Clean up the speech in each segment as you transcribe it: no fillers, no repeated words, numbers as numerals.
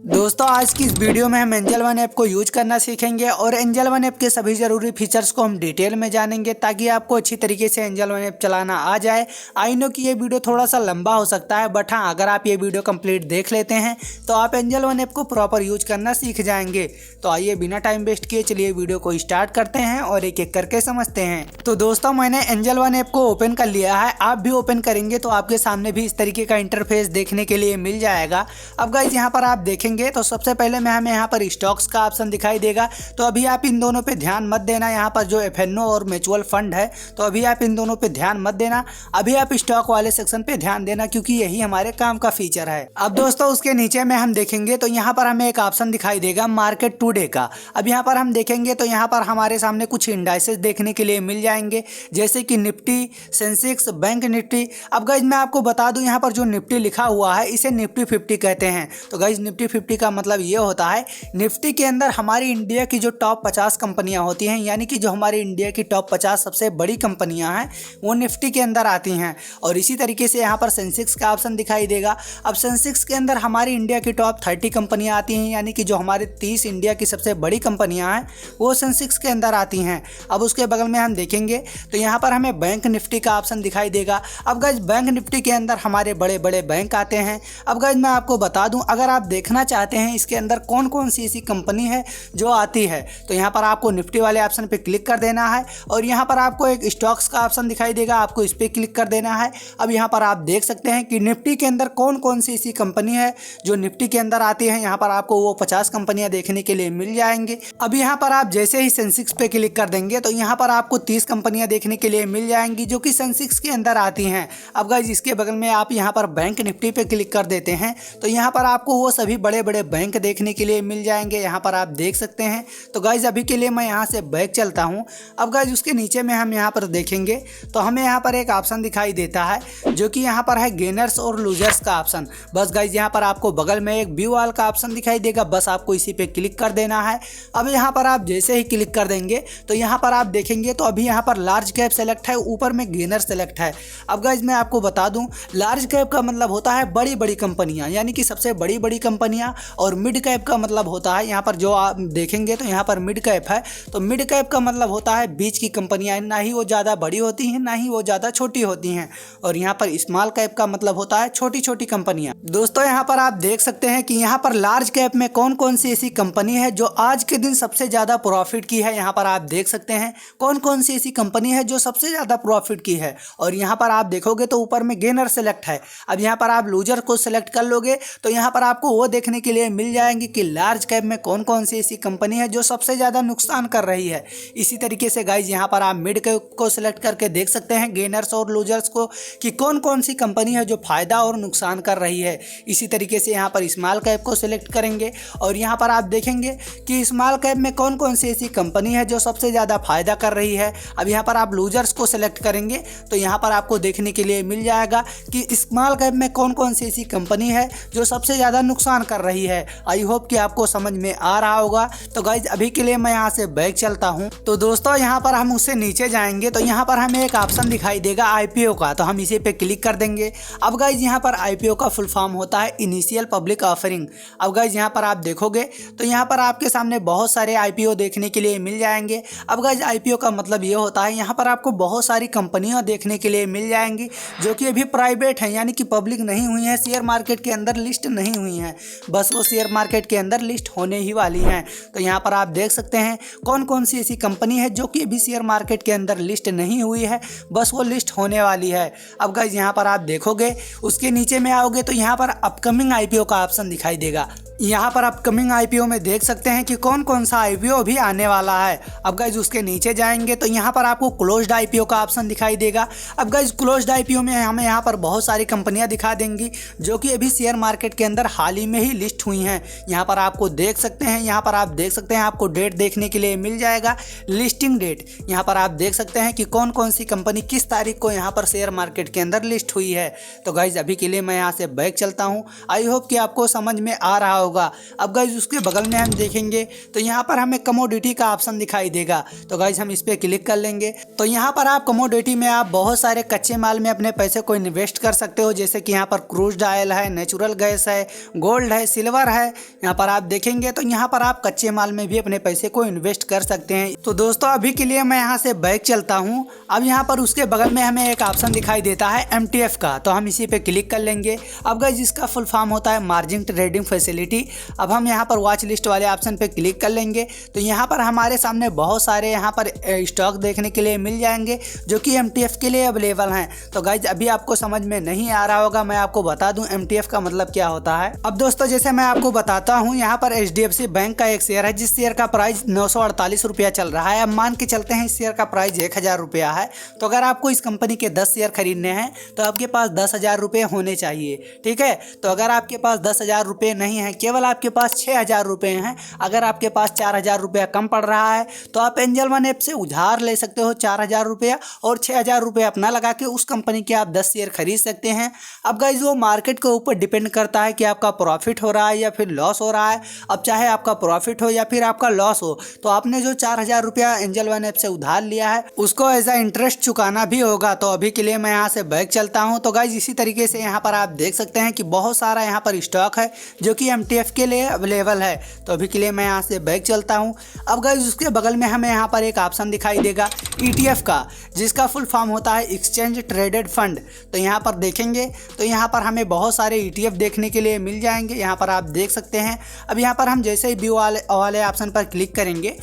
दोस्तों आज की इस वीडियो में हम एंजल वन ऐप को यूज करना सीखेंगे और एंजल वन ऐप के सभी जरूरी फीचर्स को हम डिटेल में जानेंगे ताकि आपको अच्छी तरीके से एंजल वन ऐप चलाना आ जाए। आई नो कि ये वीडियो थोड़ा सा लंबा हो सकता है, बट हाँ अगर आप ये वीडियो कंप्लीट देख लेते हैं तो आप एंजल वन ऐप को प्रॉपर यूज करना सीख जाएंगे। तो आइए बिना टाइम वेस्ट किए चलिए वीडियो को स्टार्ट करते हैं और एक एक करके समझते हैं। तो दोस्तों मैंने एंजल वन ऐप को ओपन कर लिया है, आप भी ओपन करेंगे तो आपके सामने भी इस तरीके का इंटरफेस देखने के लिए मिल जाएगा। अब गाइस यहाँ पर आप देखेंगे तो सबसे पहले में हमें यहाँ पर स्टॉक्स का ऑप्शन दिखाई देगा। तो अभी आप इन दोनों पे ध्यान मत देना, यहाँ पर जो एफएनओ और म्यूचुअल फंड है तो अभी आप इन दोनों पे ध्यान मत देना। अभी आप स्टॉक वाले सेक्शन पे ध्यान देना क्योंकि यही हमारे काम का फीचर है। अब दोस्तों उसके नीचे में हम देखेंगे तो यहाँ पर हमें एक ऑप्शन दिखाई देगा मार्केट टुडे का। अब यहाँ पर हम देखेंगे तो यहाँ पर हमारे सामने कुछ इंडाइसेस देखने के लिए मिल जाएंगे जैसे कि निफ्टी, सेंसेक्स, बैंक निफ्टी। अब गाइज मैं आपको बता दूं यहाँ पर जो निफ्टी लिखा हुआ है इसे निफ्टी 50 कहते हैं। तो गाइज निफ्टी 50 का मतलब ये होता है निफ्टी के अंदर हमारी इंडिया की जो टॉप 50 कंपनियां होती हैं, यानी कि जो हमारी इंडिया की टॉप 50 सबसे बड़ी कंपनियां हैं वो निफ्टी के अंदर आती हैं। और इसी तरीके से यहाँ पर सेंसेक्स का ऑप्शन दिखाई देगा। अब सेंसेक्स के अंदर हमारी इंडिया की टॉप 30 कंपनियां आती हैं, यानी कि जो हमारे 30 इंडिया की सबसे बड़ी कंपनियां हैं वो सेंसेक्स के अंदर आती हैं। अब उसके बगल में हम देखेंगे तो यहाँ पर हमें बैंक निफ्टी का ऑप्शन दिखाई देगा। अब गाइज बैंक निफ्टी के अंदर हमारे बड़े बड़े बैंक आते हैं। अब गाइज मैं आपको बता दूं अगर आप देखना चाहते हैं इसके अंदर कौन कौन सी ऐसी कंपनी है जो आती है तो यहाँ पर आपको निफ्टी वाले ऑप्शन पे क्लिक कर देना है और यहाँ पर आपको एक स्टॉक्स का ऑप्शन दिखाई देगा, आपको इस पर क्लिक कर देना है। अब यहाँ पर आप देख सकते हैं कि निफ्टी के अंदर कौन कौन सी ऐसी कंपनी है जो निफ्टी के अंदर आती है। यहाँ पर आपको वो 50 कंपनियां देखने के लिए मिल जाएंगे। अब यहाँ पर आप जैसे ही सेंसेक्स पे क्लिक कर देंगे तो यहाँ पर आपको 30 कंपनियां देखने के लिए मिल जाएंगी जो कि सेंसेक्स के अंदर आती हैं। अब गाइज इसके बगल में आप यहाँ पर बैंक निफ्टी पे क्लिक कर देते हैं तो यहाँ पर आपको वो सभी बड़े बड़े बैंक देखने के लिए मिल जाएंगे, यहाँ पर आप देख सकते हैं। तो गाइज अभी के लिए मैं यहाँ से बैक चलता हूँ। अब गाइज उसके नीचे में हम यहाँ पर देखेंगे तो हमें यहाँ पर एक ऑप्शन दिखाई देता है जो कि यहाँ पर है गेनर्स और लूजर्स का ऑप्शन। बस गाइज यहाँ पर आपको बगल में एक व्यू ऑल का ऑप्शन दिखाई देगा, बस आपको इसी पे क्लिक कर देना है। अब यहाँ पर आप जैसे ही क्लिक कर देंगे तो यहाँ पर आप देखेंगे तो अभी यहाँ पर लार्ज कैप सेलेक्ट है, ऊपर में गेनर सेलेक्ट है। अब गाइज मैं आपको बता दूं लार्ज कैप का मतलब होता है बड़ी बड़ी कंपनियां, यानी कि सबसे बड़ी बड़ी कंपनियां, और मिड कैप का मतलब होता है यहाँ पर जो आप देखेंगे तो यहाँ पर मिड कैप है तो मिड कैप का मतलब होता है बीच की कंपनियां, ना ही वो ज़्यादा बड़ी होती हैं ना ही वो ज़्यादा छोटी होती हैं। और यहाँ पर स्मॉल कैप का मतलब होता है छोटी छोटी कंपनियां। दोस्तों यहाँ पर आप देख सकते हैं कि यहाँ पर लार्ज कैप में कौन कौन सी ऐसी कंपनी है जो आज के दिन सबसे ज़्यादा प्रॉफिट की है। यहाँ पर आप देख सकते हैं कौन कौन सी ऐसी कंपनी है जो सबसे ज़्यादा प्रॉफिट की है। और यहाँ पर आप देखोगे तो ऊपर में गेनर सेलेक्ट है। अब यहाँ पर आप लूजर को सेलेक्ट कर लोगे तो यहाँ पर आपको वो देखने के लिए मिल जाएंगे कि लार्ज कैप में कौन कौन सी ऐसी कंपनी है जो सबसे ज़्यादा नुकसान कर रही है। इसी तरीके से गाइज यहाँ पर आप मिड कैप को सिलेक्ट करके देख सकते हैं गेनर्स और लूजर्स को कि कौन कौन सी कंपनी है जो फायदा और नुकसान कर रही है। इसी तरीके से यहाँ पर स्मॉल कैप को सिलेक्ट करेंगे और यहाँ पर आप देखेंगे कि स्मॉल कैप में कौन कौन सी ऐसी कंपनी है जो सबसे ज़्यादा फायदा कर रही है। अब यहाँ पर आप लूजर्स को सिलेक्ट करेंगे तो यहाँ पर आपको देखने के लिए मिल जाएगा कि स्मॉल कैप में कौन कौन सी ऐसी कंपनी है जो सबसे ज़्यादा नुकसान कर रही है। आई होप कि आपको समझ में आ रहा होगा। तो गाइज अभी के लिए मैं यहाँ से बैक चलता हूँ। तो दोस्तों यहाँ पर हम उससे नीचे जाएंगे तो यहाँ पर हमें एक ऑप्शन दिखाई देगा आईपीओ का, तो हम इसी पे क्लिक कर देंगे। अब गाइज यहाँ पर आईपीओ का फुल फॉर्म होता है इनिशियल पब्लिक ऑफरिंग। अब गाइज यहाँ पर आप देखोगे तो यहाँ पर आपके सामने बहुत सारे आईपीओ देखने के लिए मिल जाएंगे। अब गाइज आईपीओ का मतलब ये होता है यहाँ पर आपको बहुत सारी कंपनियाँ देखने के लिए मिल जाएंगी जो कि अभी प्राइवेट हैं, यानी कि पब्लिक नहीं हुई हैं, शेयर मार्केट के अंदर लिस्ट नहीं हुई हैं, बस वो शेयर मार्केट के अंदर लिस्ट होने ही वाली हैं। तो यहाँ पर आप देख सकते हैं कौन कौन सी ऐसी कंपनी है जो कि अभी शेयर मार्केट के अंदर लिस्ट नहीं हुई है, बस वो लिस्ट होने वाली है। अब गाइज यहाँ पर आप देखोगे उसके नीचे में आओगे तो यहाँ पर अपकमिंग आईपीओ का ऑप्शन दिखाई देगा। यहाँ पर अपकमिंग आईपीओ में देख सकते हैं कि कौन कौन सा आईपीओ भी आने वाला है। अब गाइज उसके नीचे जाएंगे तो यहाँ पर आपको क्लोज्ड आईपीओ का ऑप्शन दिखाई देगा। अब गाइज क्लोज्ड आईपीओ में हमें यहाँ पर बहुत सारी कंपनियाँ दिखा देंगी जो कि अभी शेयर मार्केट के अंदर हाल ही में ही लिस्ट हुई हैं। यहाँ पर आपको देख सकते हैं, यहाँ पर आप देख सकते हैं आपको डेट देखने के लिए मिल जाएगा, लिस्टिंग डेट। यहाँ पर आप देख सकते हैं कि कौन कौन सी कंपनी किस तारीख को यहाँ पर शेयर मार्केट के अंदर लिस्ट हुई है। तो गाइज अभी के लिए मैं यहाँ से बैक चलता हूँ। आई होप कि आपको समझ में आ रहा होगा। होगा। अब गाइज उसके बगल में हम देखेंगे तो यहाँ पर हमें कमोडिटी का ऑप्शन दिखाई देगा। तो गाइज हम इस पर क्लिक कर लेंगे। तो यहाँ पर आप कमोडिटी में आप बहुत सारे कच्चे माल में अपने पैसे को इन्वेस्ट कर सकते हो, जैसे कि यहाँ पर क्रूज ऑयल है, नेचुरल गैस है, गोल्ड है, सिल्वर है। यहाँ पर आप देखेंगे तो यहाँ पर आप कच्चे माल में भी अपने पैसे को इन्वेस्ट कर सकते हैं। तो दोस्तों अभी के लिए मैं यहाँ से बैक चलता हूँ। अब यहाँ पर उसके बगल में हमें एक ऑप्शन दिखाई देता है MTF का, तो हम इसी पे क्लिक कर लेंगे। अब गाइस इसका फुल फॉर्म होता है मार्जिन ट्रेडिंग फैसिलिटी। अब हम यहाँ पर वॉच लिस्ट वाले ऑप्शन पे क्लिक कर लेंगे। तो यहाँ पर हमारे सामने बहुत सारे यहाँ पर स्टॉक देखने के लिए मिल जाएंगे जो कि MTF के लिए अवेलेबल हैं। तो गाइस अभी आपको समझ में नहीं आ रहा होगा, मैं आपको बता दूं MTF का मतलब क्या होता है। अब दोस्तों जैसे मैं आपको बताता हूं, यहाँ पर HDFC बैंक का एक शेयर है जिस शेयर का प्राइस 948 रुपया चल रहा है। अब मान के चलते हैं इस शेयर का प्राइस 1000 रुपया है। तो अगर आपको इस कंपनी के 10 शेयर खरीदने हैं तो आपके पास 10,000 रुपये होने चाहिए, ठीक है। तो अगर आपके पास 10,000 रुपये नहीं है, केवल आपके पास 6,000 रुपये हैं, अगर आपके पास 4,000 रुपया कम पड़ रहा है तो आप एंजल वन ऐप से उधार ले सकते हो 4,000 रुपया, और 6,000 रुपये अपना लगा के उस कंपनी के आप 10 शेयर खरीद सकते हैं। अब गाइस वो मार्केट के ऊपर डिपेंड करता है कि आपका प्रॉफिट हो रहा है या फिर लॉस हो रहा है। अब चाहे आपका प्रॉफिट हो या फिर आपका लॉस हो, तो आपने जो 4,000 रुपया एंजल वन ऐप से उधार लिया है उसको एज अ इंटरेस्ट चुकाना भी होगा। तो अभी के लिए मैं यहाँ से बैक चलता हूँ। तो गाइस इसी तरीके से यहाँ पर आप देख सकते हैं कि बहुत सारा यहाँ पर स्टॉक है जो कि MTF के लिए अवेलेबल है। तो अभी के लिए मैं यहाँ से बैक चलता हूँ। अब गाइस उसके बगल में हमें यहाँ पर एक ऑप्शन दिखाई देगा ETF का, जिसका फुल फॉर्म होता है एक्सचेंज ट्रेडेड फंड। तो यहाँ पर देखेंगे तो यहाँ पर हमें बहुत सारे ETF देखने के लिए मिल जाएंगे, यहाँ पर आप देख सकते हैं। अब यहाँ पर हम जैसे ही व्यू वाले ऑप्शन पर क्लिक करेंगे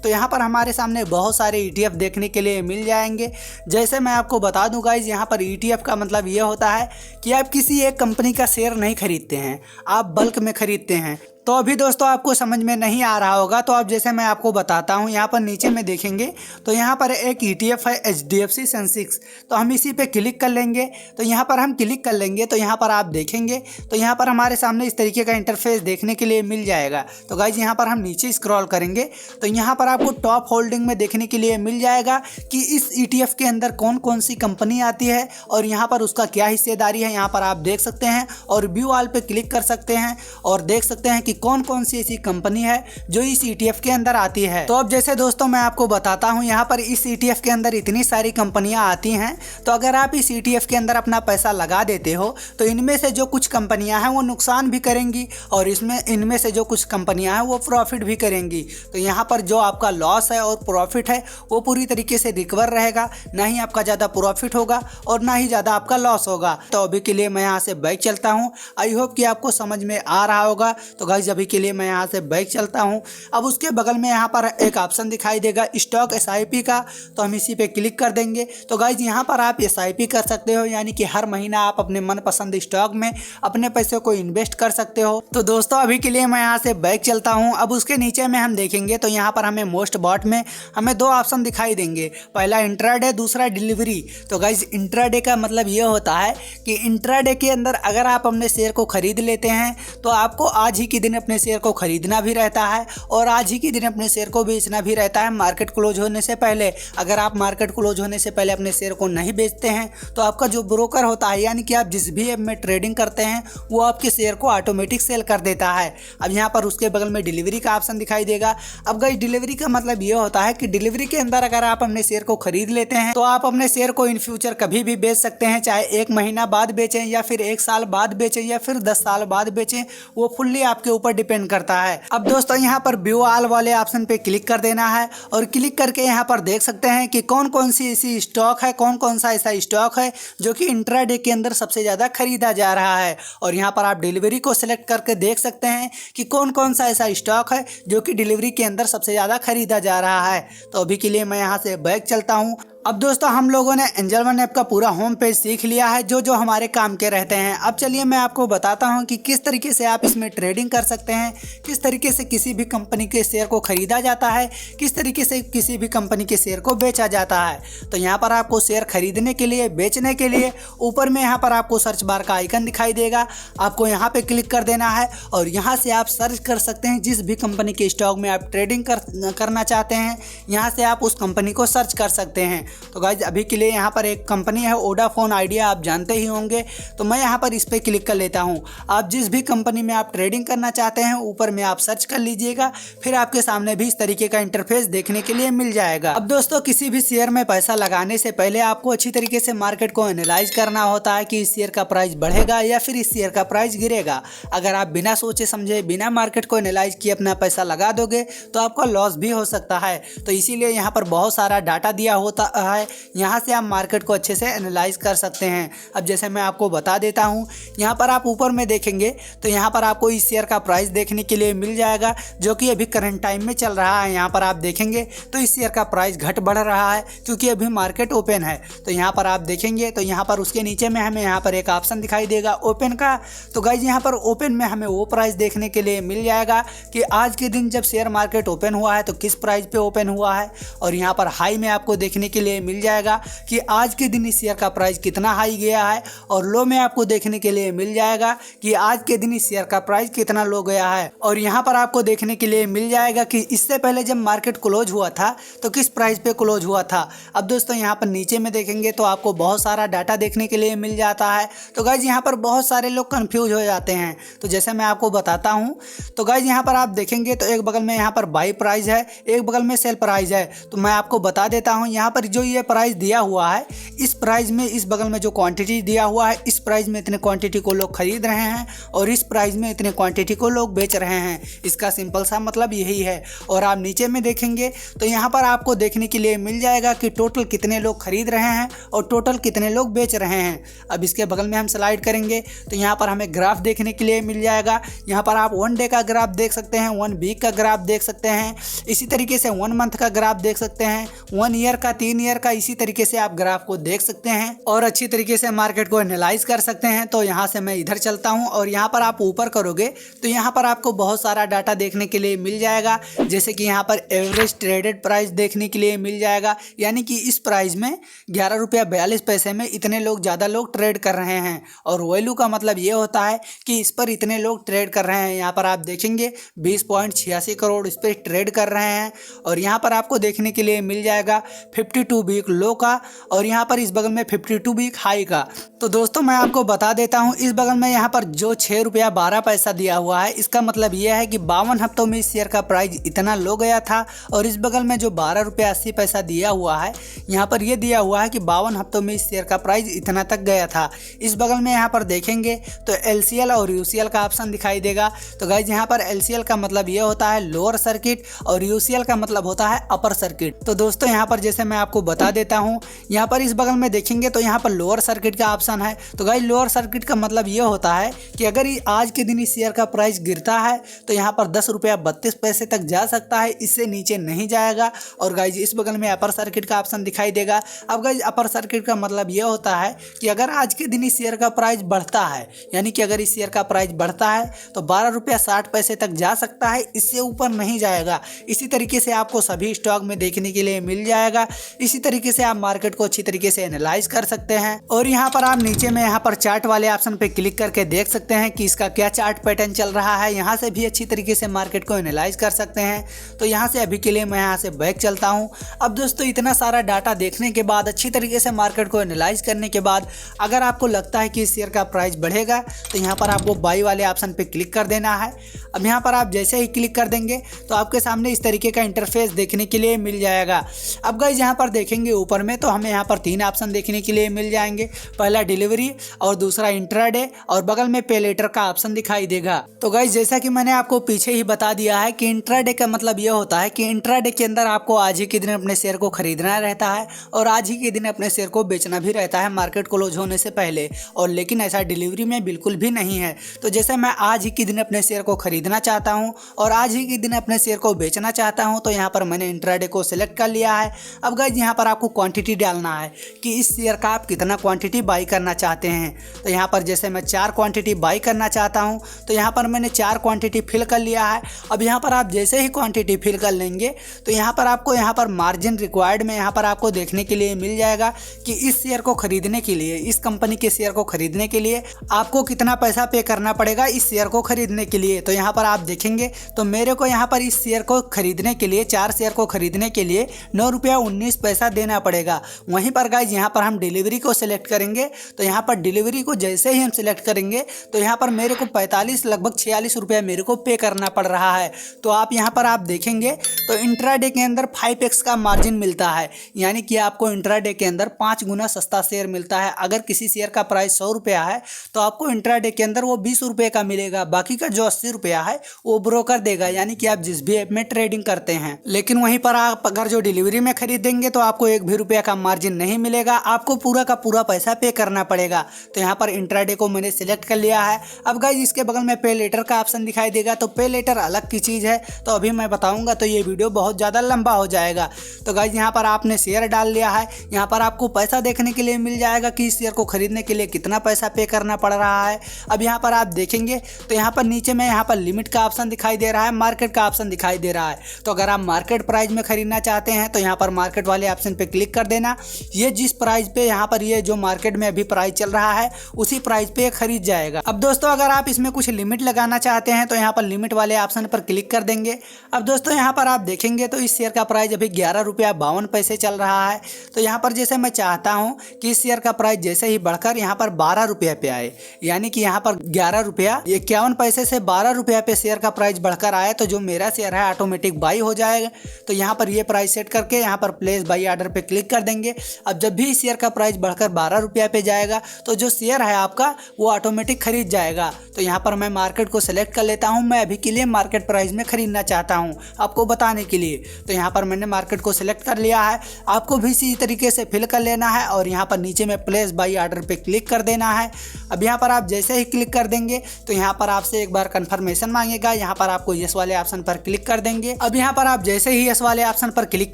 तो यहाँ पर हमारे सामने बहुत सारे ETF देखने के लिए मिल जाएंगे। जैसे मैं आपको बता दूं गाइज, यहाँ पर ETF का मतलब ये होता है कि आप किसी एक कंपनी का शेयर नहीं खरीदते हैं, आप बल्क में खरीदते हैं। तो अभी दोस्तों आपको समझ में नहीं आ रहा होगा, तो अब जैसे मैं आपको बताता हूँ, यहाँ पर नीचे में देखेंगे तो यहाँ पर एक ETF है HDFC सेंसेक्स। तो हम इसी पे क्लिक कर लेंगे। तो यहाँ पर हम क्लिक कर लेंगे तो यहाँ पर आप देखेंगे तो यहाँ पर हमारे सामने इस तरीके का इंटरफेस देखने के लिए मिल जाएगा। तो गाइज यहाँ पर हम नीचे स्क्रॉल करेंगे तो यहाँ पर आपको टॉप होल्डिंग में देखने के लिए मिल जाएगा कि इस ETF के अंदर कौन कौन सी कंपनी आती है और यहाँ पर उसका क्या हिस्सेदारी है, यहाँ पर आप देख सकते हैं। और व्यू ऑल पे क्लिक कर सकते हैं और देख सकते हैं कि कौन कौन सी ऐसी कंपनी है जो इस ETF के अंदर आती है। तो अब जैसे दोस्तों मैं आपको बताता हूं, यहाँ पर इस ETF के अंदर इतनी सारी कंपनियां आती हैं। तो अगर आप इस ETF के अंदर अपना पैसा लगा देते हो तो इनमें से जो कुछ कंपनियां हैं वो नुकसान भी करेंगी और इनमें से जो कुछ कंपनियां हैं वो प्रॉफिट भी करेंगी। तो यहाँ पर जो आपका लॉस है और प्रॉफिट है वो पूरी तरीके से रिकवर रहेगा, ना ही आपका ज़्यादा प्रॉफिट होगा और ना ही ज़्यादा आपका लॉस होगा। तो अभी के लिए मैं यहाँ से बैक चलता हूँ। आई होप कि आपको समझ में आ रहा होगा। तो गाइस अभी के लिए मैं यहाँ से बैक चलता हूँ। अब उसके बगल में यहाँ पर एक ऑप्शन दिखाई देगा स्टॉक SIP का, तो हम इसी पे क्लिक कर देंगे। तो गाइज यहाँ पर आप SIP कर सकते हो, यानी कि हर महीना आप अपने मनपसंद स्टॉक में अपने पैसे को इन्वेस्ट कर सकते हो। तो दोस्तों अभी के लिए मैं यहाँ से बैक चलता हूँ। अब उसके नीचे में हम देखेंगे तो यहाँ पर हमें मोस्ट बॉट में हमें दो ऑप्शन दिखाई देंगे, पहला इंट्राडे, दूसरा डिलीवरी। तो गाइज इंट्राडे का मतलब ये होता है कि इंट्राडे के अंदर अगर आप अपने शेयर को खरीद लेते हैं तो आपको आज ही के दिन अपने शेयर को खरीदना भी रहता है और आज ही के दिन अपने शेयर को बेचना भी रहता है मार्केट क्लोज होने से पहले। अगर आप मार्केट क्लोज होने से पहले अपने शेयर को नहीं बेचते हैं तो आपका जो ब्रोकर होता है, यानी कि आप जिस भी ऐप में ट्रेडिंग करते हैं, वो आपके शेयर को ऑटोमेटिक सेल कर देता है। अब यहाँ पर उसके बगल में डिलीवरी का ऑप्शन दिखाई देगा। अब गाइस डिलीवरी का मतलब ये होता है कि डिलीवरी के अंदर अगर आप अपने शेयर को खरीद लेते हैं तो आप अपने शेयर को इन फ्यूचर कभी भी बेच सकते हैं, चाहे 1 महीना बाद बेचें या फिर 1 साल बाद बेचें या फिर 10 साल बाद बेचें, वो फुल्ली आपके ऊपर डिपेंड करता है। अब दोस्तों यहाँ पर व्यू ऑल वाले ऑप्शन पे क्लिक कर देना है और क्लिक करके यहाँ पर देख सकते हैं कि कौन कौन सी ऐसी स्टॉक है, कौन कौन सा ऐसा स्टॉक है जो कि इंट्राडे के अंदर सबसे ज़्यादा खरीदा जा रहा है। और यहाँ पर आप डिलीवरी को सिलेक्ट करके देख सकते हैं कि कौन कौन सा ऐसा स्टॉक है जो कि डिलीवरी के अंदर सबसे ज़्यादा खरीदा जा रहा है। तो अभी के लिए मैं यहाँ से बैक चलता हूँ। अब दोस्तों हम लोगों ने एंजल वन ऐप का पूरा होम पेज सीख लिया है जो जो हमारे काम के रहते हैं। अब चलिए मैं आपको बताता हूं कि किस तरीके से आप इसमें ट्रेडिंग कर सकते हैं, किस तरीके से किसी भी कंपनी के शेयर को खरीदा जाता है, किस तरीके से किसी भी कंपनी के शेयर को बेचा जाता है। तो यहाँ पर आपको शेयर खरीदने के लिए, बेचने के लिए ऊपर में यहाँ पर आपको सर्च बार का आइकन दिखाई देगा, आपको यहाँ पर क्लिक कर देना है और यहाँ से आप सर्च कर सकते हैं जिस भी कंपनी के स्टॉक में आप ट्रेडिंग करना चाहते हैं, यहाँ से आप उस कंपनी को सर्च कर सकते हैं। तो गाइज अभी के लिए यहाँ पर एक कंपनी है वोडाफोन आइडिया, आप जानते ही होंगे। तो मैं यहाँ पर इस पर क्लिक कर लेता हूँ। आप जिस भी कंपनी में आप ट्रेडिंग करना चाहते हैं ऊपर में आप सर्च कर लीजिएगा, फिर आपके सामने भी इस तरीके का इंटरफेस देखने के लिए मिल जाएगा। अब दोस्तों किसी भी शेयर में पैसा लगाने से पहले आपको अच्छी तरीके से मार्केट को एनालाइज करना होता है कि इस शेयर का प्राइस बढ़ेगा या फिर इस शेयर का प्राइस गिरेगा। अगर आप बिना सोचे समझे बिना मार्केट को एनालाइज किए अपना पैसा लगा दोगे तो आपका लॉस भी हो सकता है। तो इसीलिए यहाँ पर बहुत सारा डाटा दिया होता है, यहाँ से आप मार्केट को अच्छे से एनालाइज कर सकते हैं। अब जैसे मैं आपको बता देता हूँ, यहाँ पर आप ऊपर में देखेंगे तो यहाँ पर आपको इस शेयर का प्राइस देखने के लिए मिल जाएगा जो कि अभी करंट टाइम में चल रहा है। यहाँ पर आप देखेंगे तो इस शेयर का प्राइस घट बढ़ रहा है क्योंकि अभी मार्केट ओपन है। तो यहाँ पर आप देखेंगे तो यहाँ पर उसके नीचे में हमें यहाँ पर एक ऑप्शन दिखाई देगा ओपन का। तो गाइज यहाँ पर ओपन में हमें वो प्राइस देखने के लिए मिल जाएगा कि आज के दिन जब शेयर मार्केट ओपन हुआ है तो किस प्राइस पे ओपन हुआ है। और यहाँ पर हाई में आपको देखने के लिए मिल जाएगा कि आज के दिन इस शेयर का प्राइस कितना हाई गया है, और लो में आपको देखने के लिए मिल जाएगा कि आज के दिन इस शेयर का प्राइस कितना लो गया है। और यहाँ पर आपको देखने के लिए मिल जाएगा कि इससे पहले जब मार्केट क्लोज हुआ था तो किस प्राइस पे क्लोज हुआ था। अब दोस्तों यहाँ पर नीचे में देखेंगे तो आपको बहुत सारा डाटा देखने के लिए मिल जाता है। तो गाइज यहाँ पर बहुत सारे लोग कंफ्यूज हो जाते हैं। तो जैसे मैं आपको बताता हूँ, तो गाइज यहाँ पर आप देखेंगे तो एक बगल में यहाँ पर बाई प्राइस है, एक बगल में सेल प्राइस है। तो मैं आपको बता देता हूँ, यहाँ पर जो ये प्राइस दिया हुआ है, इस प्राइस में इस बगल में जो क्वांटिटी दिया हुआ है, इस प्राइस में इतने क्वांटिटी को लोग खरीद रहे हैं और इस प्राइस में इतने क्वांटिटी को लोग बेच रहे हैं। इसका सिंपल सा मतलब यही है। और आप नीचे में देखेंगे तो यहाँ पर आपको देखने के लिए मिल जाएगा कि टोटल कितने लोग खरीद रहे हैं और टोटल कितने लोग बेच रहे हैं। अब इसके बगल में हम स्लाइड करेंगे तो यहाँ पर हमें ग्राफ देखने के लिए मिल जाएगा। यहाँ पर आप 1 डे का ग्राफ देख सकते हैं, 1 वीक का ग्राफ देख सकते हैं, इसी तरीके से 1 मंथ का ग्राफ देख सकते हैं, 1 ईयर का, 3 ईयर का, इसी तरीके से आप ग्राफ को देख सकते हैं और अच्छी तरीके से मार्केट को एनालाइज कर सकते हैं। तो यहाँ से मैं इधर चलता हूँ और यहाँ पर आप ऊपर करोगे तो यहाँ पर आपको बहुत सारा डाटा देखने के लिए मिल जाएगा। जैसे कि यहाँ पर एवरेज ट्रेडेड प्राइस देखने के लिए मिल जाएगा, यानी कि इस प्राइस में 11 रुपया 42 पैसे में इतने लोग ज़्यादा लोग ट्रेड कर रहे हैं। और वैल्यू का मतलब ये होता है कि इस पर इतने लोग ट्रेड कर रहे हैं। यहाँ पर आप देखेंगे 20.86 करोड़ इस पर ट्रेड कर रहे हैं। और यहाँ पर आपको देखने के लिए मिल जाएगा 52 वीक लो का और यहाँ पर इस बगल में 52 वीक हाई का। तो दोस्तों मैं आपको बता देता हूँ, इस बगल में यहाँ पर जो 6 रुपया 12 पैसा दिया हुआ है, इसका मतलब यह है कि 52 हफ्तों में इस शेयर का प्राइस इतना लो गया था। और इस बगल में जो 12 रुपया 80 पैसा दिया हुआ है, यहाँ पर यह दिया हुआ है कि 52 हफ्तों में इस शेयर का प्राइस इतना तक गया था। इस बगल में यहाँ पर देखेंगे तो LCL और UCL का ऑप्शन दिखाई देगा। तो गाइज यहाँ पर LCL का मतलब ये होता है लोअर सर्किट और UCL का मतलब होता है अपर सर्किट। तो दोस्तों यहाँ पर जैसे मैं आपको बता देता हूँ, यहाँ पर इस बगल में देखेंगे तो यहाँ पर लोअर सर्किट का ऑप्शन है। तो गाइज लोअर सर्किट का मतलब ये होता है कि अगर आज के दिन इस शेयर का प्राइस गिरता है तो यहाँ पर 10 रुपया 32 पैसे तक जा सकता है, इससे नीचे नहीं जाएगा। और गाइज इस बगल में अपर सर्किट का ऑप्शन दिखाई देगा। अब गाइज अपर सर्किट का मतलब ये होता है कि अगर आज के दिन इस शेयर का प्राइस बढ़ता है, यानी कि अगर इस शेयर का प्राइस बढ़ता है तो 12 रुपया 60 पैसे तक जा सकता है, इससे ऊपर नहीं जाएगा। इसी तरीके से आपको सभी स्टॉक में देखने के लिए मिल जाएगा। इसी तरीके से आप मार्केट को अच्छी तरीके से एनालाइज कर सकते हैं। और यहाँ पर आप नीचे में यहाँ पर चार्ट वाले ऑप्शन पे क्लिक करके देख सकते हैं कि इसका क्या चार्ट पैटर्न चल रहा है। यहाँ से भी अच्छी तरीके से मार्केट को एनालाइज कर सकते हैं। तो यहाँ से अभी के लिए मैं यहाँ से बैक चलता हूँ। अब दोस्तों इतना सारा डाटा देखने के बाद, अच्छी तरीके से मार्केट को एनालाइज करने के बाद, अगर आपको लगता है कि इस शेयर का प्राइस बढ़ेगा तो यहाँ पर आपको बाई वाले ऑप्शन पे क्लिक कर देना है। अब यहाँ पर आप जैसे ही क्लिक कर देंगे तो आपके सामने इस तरीके का इंटरफेस देखने के लिए मिल जाएगा। अब गाइस यहाँ पर देखेंगे ऊपर में तो हमें यहाँ पर 3 ऑप्शन देखने के लिए मिल जाएंगे। पहला डिलीवरी और दूसरा इंट्राडे और बगल में पे लेटर का ऑप्शन दिखाई देगा। तो गाइस जैसा कि मैंने आपको पीछे ही बता दिया है कि इंट्राडे का मतलब यह होता है कि इंट्राडे के अंदर आपको आज ही के दिन अपने शेयर को खरीदना रहता है और आज ही के दिन अपने शेयर को बेचना भी रहता है मार्केट क्लोज होने से पहले। और लेकिन ऐसा डिलीवरी में बिल्कुल भी नहीं है। तो जैसे मैं आज ही के दिन अपने शेयर को खरीदना चाहता हूं और आज ही के दिन अपने शेयर को बेचना चाहता हूं तो यहां पर मैंने इंट्राडे को सिलेक्ट कर लिया है। अब गाइस यहां पर आपको क्वांटिटी डालना है कि इस शेयर का आप कितना क्वांटिटी बाई करना चाहते हैं। तो यहां पर जैसे मैं 4 क्वांटिटी बाई करना चाहता हूं तो यहां पर मैंने 4 क्वांटिटी फिल कर लिया है। अब यहां पर आप जैसे ही क्वांटिटी फिल कर लेंगे तो यहां पर आपको यहां पर मार्जिन रिक्वायर्ड में यहां पर आपको देखने के लिए मिल जाएगा कि इस शेयर को खरीदने के लिए, इस कंपनी के शेयर को खरीदने के लिए आपको कितना पैसा पे करना पड़ेगा इस शेयर को खरीदने के लिए। तो यहाँ पर आप देखेंगे तो मेरे को यहाँ पर इस शेयर को खरीदने के लिए, 4 शेयर को खरीदने के लिए 9 रुपया 19 पैसा देना पड़ेगा। वहीं पर गाइज यहाँ पर हम डिलीवरी को सिलेक्ट करेंगे तो यहाँ पर डिलीवरी को जैसे ही हम सिलेक्ट करेंगे तो यहाँ पर मेरे को 45 लगभग 46 रुपया मेरे को पे करना पड़ रहा है। तो आप यहाँ पर आप देखेंगे तो इंट्राडे के अंदर 5x का मार्जिन मिलता है, यानी कि आपको इंट्राडे के अंदर 5 गुना सस्ता शेयर मिलता है। अगर किसी शेयर का प्राइस 100 रुपया है तो आपको इंट्राडे के अंदर वो 20 रुपये का मिलेगा, बाकी का जो 80 रुपया है वो ब्रोकर देगा, यानी कि आप जिस भी ऐप में ट्रेडिंग करते हैं। लेकिन वहीं पर आप अगर जो डिलीवरी में खरीदेंगे तो आपको 1 भी रुपया का मार्जिन नहीं मिलेगा, आपको पूरा का पूरा पैसा पे करना पड़ेगा। तो यहाँ पर इंट्राडे को मैंने सिलेक्ट कर लिया है। अब गाइज इसके बगल में पे लेटर का ऑप्शन दिखाई देगा, तो पे लेटर अलग की चीज़ है, तो अभी मैं बताऊंगा तो ये वीडियो बहुत ज़्यादा लंबा हो जाएगा। तो गाइज यहाँ पर आपने शेयर डाल लिया है, यहाँ पर आपको पैसा देखने के लिए मिल जाएगा कि इस शेयर को खरीदने के लिए कितना पैसा पे करना पड़ रहा है। अब यहाँ पर आप देखेंगे तो यहाँ पर नीचे में यहाँ पर लिमिट का ऑप्शन दिखाई दे रहा है, मार्केट का ऑप्शन दिखाई दे रहा है। तो अगर आप मार्केट प्राइस में खरीदना चाहते हैं तो यहाँ पर मार्केट वाले ऑप्शन पे क्लिक कर देना। ये जिस प्राइस पे यहाँ पर ये जो मार्केट में अभी प्राइस चल रहा है उसी प्राइस पे खरीद जाएगा। अब दोस्तों अगर आप इसमें कुछ लिमिट लगाना चाहते हैं तो यहाँ पर लिमिट वाले ऑप्शन पर क्लिक कर देंगे। अब दोस्तों यहाँ पर आप देखेंगे तो इस शेयर का प्राइस अभी 11 रुपया 52 पैसे चल रहा है। तो यहाँ पर जैसे मैं चाहता हूँ कि इस शेयर का प्राइस जैसे ही बढ़कर यहाँ पर 12 रुपया पे आए, यानी कि यहाँ पर 11 रुपया 51 पैसे से 12 रुपया पे शेयर का प्राइस बढ़कर आए तो जो मेरा शेयर है ऑटोमेटिक बाई हो जाएगा। तो यहाँ पर ये प्राइस सेट करके यहाँ पर प्लेस बाई ऑर्डर पे क्लिक कर देंगे। अब जब भी शेयर का प्राइस बढ़कर 12 रुपया पे जाएगा तो जो शेयर है आपका वो ऑटोमेटिक खरीद जाएगा। तो यहाँ पर मैं मार्केट को सिलेक्ट कर लेता हूँ, मैं अभी के लिए मार्केट प्राइस में खरीदना चाहता हूँ आपको बताने के लिए। तो यहाँ पर मैंने मार्केट को सिलेक्ट कर लिया है, आपको भी इसी तरीके से फिल कर लेना है और यहाँ पर नीचे में प्लेस बाई ऑर्डर पे क्लिक कर देना है। अब यहाँ पर आप जैसे ही क्लिक कर देंगे तो यहाँ पर आपसे एक बार कंफर्मेशन मांगेगा, यहाँ पर आपको यस वाले ऑप्शन पर क्लिक कर देंगे। अब यहाँ पर आप जैसे ही यस वाले ऑप्शन पर क्लिक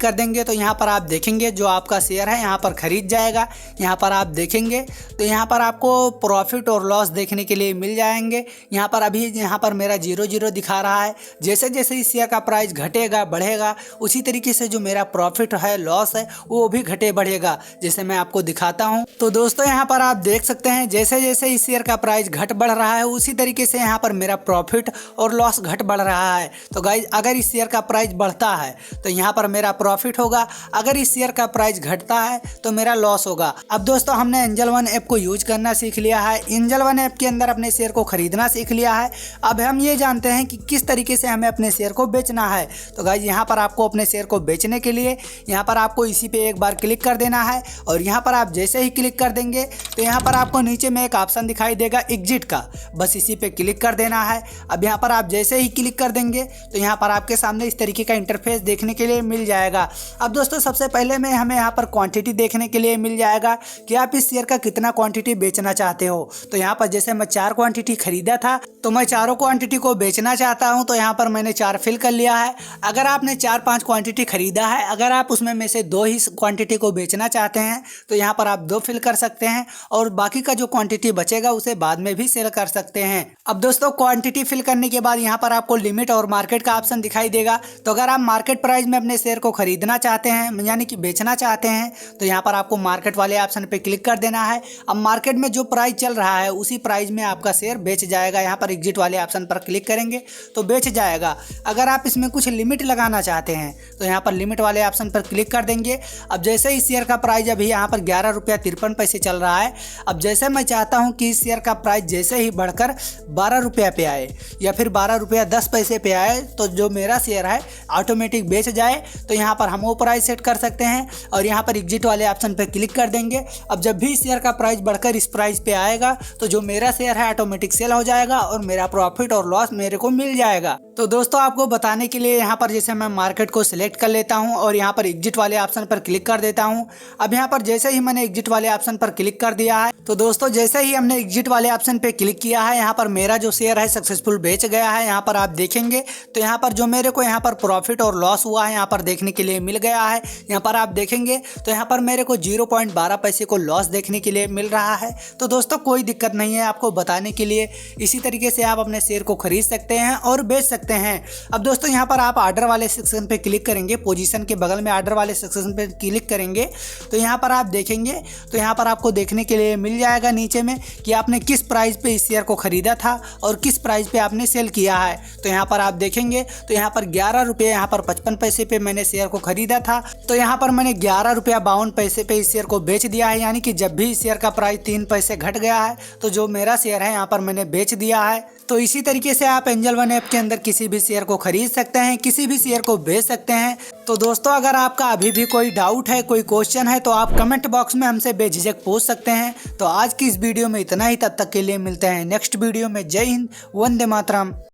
कर देंगे तो यहाँ पर आप देखेंगे जो आपका शेयर है यहाँ पर खरीद जाएगा। यहाँ पर आप देखेंगे तो यहाँ पर आपको प्रॉफिट और लॉस देखने के लिए मिल जाएंगे। यहाँ पर अभी यहाँ पर मेरा 0 दिखा रहा है। जैसे जैसे इस शेयर का प्राइस घटेगा बढ़ेगा उसी तरीके से जो मेरा प्रॉफिट है लॉस है वो भी घटे बढ़ेगा, जैसे मैं आपको दिखाता हूँ। तो दोस्तों यहाँ पर आप देख सकते हैं जैसे जैसे इस शेयर का प्राइस घट बढ़ रहा है उसी तरीके से यहाँ पर मेरा प्रॉफिट और लॉस घट बढ़ रहा है। तो गाइज अगर इस शेयर का प्राइस बढ़ता है तो यहाँ पर मेरा प्रॉफिट होगा, अगर इस शेयर का प्राइस घटता है तो मेरा लॉस होगा। अब दोस्तों हमने एंजल वन ऐप को यूज करना सीख लिया है, एंजल वन ऐप के अंदर अपने शेयर को खरीदना सीख लिया है। अब हम ये जानते हैं कि किस तरीके से हमें अपने शेयर को बेचना है। तो गाइज यहाँ पर आपको अपने शेयर को बेचने के लिए यहाँ पर आपको इसी पे एक बार क्लिक कर देना है और यहाँ पर आप जैसे ही क्लिक कर देंगे तो यहाँ पर आपको नीचे में एक ऑप्शन दिखाई देगा एग्जिट का, बस इसी पे क्लिक कर देना है। अब यहाँ पर आप जैसे ही क्लिक कर देंगे तो यहाँ पर आपके सामने इस तरीके का इंटरफेस देखने के लिए मिल जाएगा। अब दोस्तों सबसे पहले में हमें यहाँ पर क्वांटिटी देखने के लिए मिल जाएगा कि आप इस शेयर का कितना क्वांटिटी बेचना चाहते हो। तो यहाँ पर जैसे मैं 4 क्वांटिटी खरीदा था तो मैं चारों क्वांटिटी को बेचना चाहता हूँ, तो यहाँ पर मैंने 4 फिल कर लिया है। अगर आपने 4-5 क्वांटिटी खरीदा है, अगर आप उसमें में से 2 ही क्वांटिटी को बेचना चाहते हैं तो यहाँ पर आप 2 फिल कर सकते हैं और बाकी का जो क्वांटिटी बचेगा उसे बाद में भी सेल कर सकते हैं। अब दोस्तों क्वांटिटी फिल करने के बाद यहाँ पर आपको लिमिट और मार्केट का ऑप्शन दिखाई देगा। तो अगर आप मार्केट प्राइस में अपने शेयर को खरीदना चाहते हैं यानी कि बेचना चाहते हैं तो यहाँ पर आपको मार्केट वाले ऑप्शन पे क्लिक कर देना है। अब मार्केट में जो प्राइस चल रहा है उसी प्राइस में आपका शेयर बेच जाएगा। यहाँ पर एग्जिट वाले ऑप्शन पर क्लिक करेंगे तो बेच जाएगा। अगर आप इसमें कुछ लिमिट लगाना चाहते हैं तो यहाँ पर लिमिट वाले ऑप्शन पर क्लिक कर देंगे। अब जैसे इस शेयर का प्राइस अभी यहाँ पर 11 रुपया 53 पैसे चल रहा है। अब जैसे मैं चाहता हूँ कि इस शेयर का प्राइस जैसे ही बढ़कर 12 रुपया पे आए या फिर 12 रुपया 10 पैसे पे आए तो जो मेरा शेयर है ऑटोमेटिक बेच जाए, तो यहाँ पर हम वो प्राइस सेट कर सकते हैं और यहाँ पर एग्जिट वाले ऑप्शन पर क्लिक कर देंगे। अब जब भी इस शेयर का प्राइस बढ़कर इस प्राइस पे आएगा तो जो मेरा शेयर है ऑटोमेटिक सेल हो जाएगा और मेरा प्रॉफिट और लॉस मेरे को मिल जाएगा। तो दोस्तों आपको बताने के लिए यहाँ पर जैसे मैं मार्केट को सिलेक्ट कर लेता हूँ और यहाँ पर एग्जिट वाले ऑप्शन पर क्लिक कर देता हूँ। अब यहाँ पर जैसे ही मैंने एग्जिट वाले ऑप्शन पर क्लिक कर दिया है तो दोस्तों जैसे ही हमने एग्जिट वाले ऑप्शन पे क्लिक किया है यहाँ पर मेरा जो शेयर है सक्सेसफुल बेच गया है। यहाँ पर आप देखेंगे तो यहाँ पर जो मेरे को यहाँ पर प्रॉफिट और लॉस हुआ है यहाँ पर देखने के लिए मिल गया है। यहाँ पर आप देखेंगे तो यहाँ पर मेरे को 0.12 पैसे को लॉस देखने के लिए मिल रहा है। तो दोस्तों कोई दिक्कत नहीं है, आपको बताने के लिए इसी तरीके से आप अपने शेयर को खरीद सकते हैं और बेच सकते हैं। सकते हैं। अब दोस्तों यहाँ पर आप आर्डर वाले सेक्शन पे क्लिक करेंगे, पोजीशन के बगल में आर्डर वाले सेक्शन पे क्लिक करेंगे तो यहाँ पर आप देखेंगे तो यहाँ पर आपको देखने के लिए मिल जाएगा नीचे में कि आपने किस प्राइस पे इस शेयर को खरीदा था और किस प्राइस पे आपने सेल किया है। तो यहाँ पर आप देखेंगे तो यहाँ पर 11 रुपये यहाँ पर 55 पैसे पे मैंने शेयर को खरीदा था, तो यहाँ पर मैंने 11 रुपया 52 पैसे पे इस शेयर को बेच दिया है। यानी कि जब भी इस शेयर का प्राइस 3 पैसे घट गया है तो जो मेरा शेयर है यहाँ पर मैंने बेच दिया है। तो इसी तरीके से आप एंजल वन ऐप के अंदर किसी भी शेयर को खरीद सकते हैं, किसी भी शेयर को बेच सकते हैं। तो दोस्तों अगर आपका अभी भी कोई डाउट है, कोई क्वेश्चन है तो आप कमेंट बॉक्स में हमसे बेझिझक पूछ सकते हैं। तो आज की इस वीडियो में इतना ही, तब तक के लिए मिलते हैं नेक्स्ट वीडियो में। जय हिंद, वंदे मातरम।